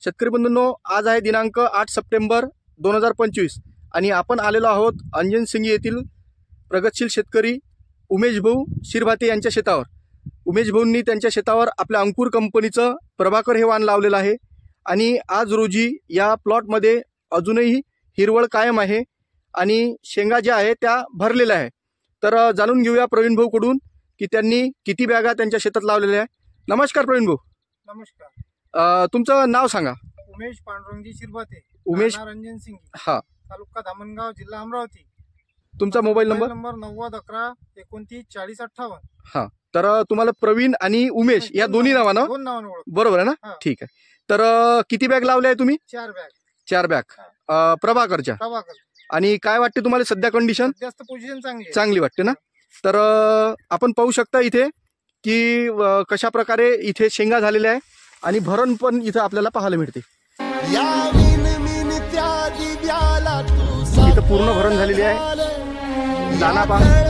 शेतकरी बंधूंनो, आज आहे दिनांक 8 सप्टेंबर 2025 आणि आपण आलेलो आहोत अंजनसिंगी येथील प्रगतशील शेतकरी उमेश भाऊ शिरभाते यांच्या शेतावर। उमेश भाऊंनी त्यांच्या शेतावर आपल्या अंकुर कंपनीचं प्रभाकर हे वाण लावलेलं आहे आणि आज रोजी या प्लॉटमध्ये अजूनही हिरवळ कायम आहे आणि शेंगा ज्या आहे त्या भरलेल्या आहे। तर जाणून घेऊया प्रवीण भाऊ कडून की त्यांनी किती बॅगा त्यांच्या शेतात लावलेल्या आहे। नमस्कार प्रवीण भाऊ। नमस्कार। तुमचं नाव सांगा। उमेश पांडुरंगजी शिरभाते, उमेश अंजनसिंगी, हा, तालुका धामणगाव, जिल्हा अमरावती। तुमचा मोबाईल नंबर 90 11 29 40 58। हा, तर तुम्हाला प्रवीण आणि उमेश या दोन्ही नावानं दोन नावानं ओळख। बरोबर आहे ना? हा। ठीक आहे। तर किती बॅग लावले आहे तुम्ही? 4 बॅग। 4 बॅग प्रभाकरच्या। प्रभाकर। आणि काय वाटते तुम्हाला सध्या कंडिशन? जास्त पोझिशन चांगली आहे। चांगली वाटते ना? तर आपण पाहू शकता इथे की कशा प्रकारे इथे शेंगा झालेल्या आहे आणि भरण पण इथे आपल्याला पाहायला मिळते। इथं पूर्ण भरण झालेली आहे। दाना पहा।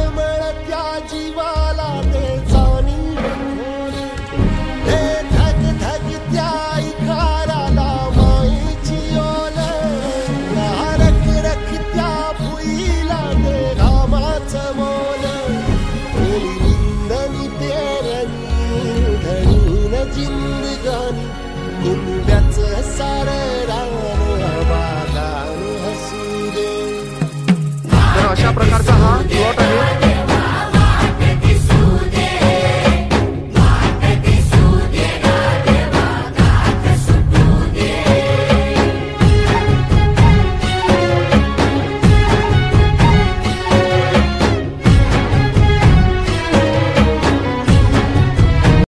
तर अशा प्रकारचा हा प्लॉट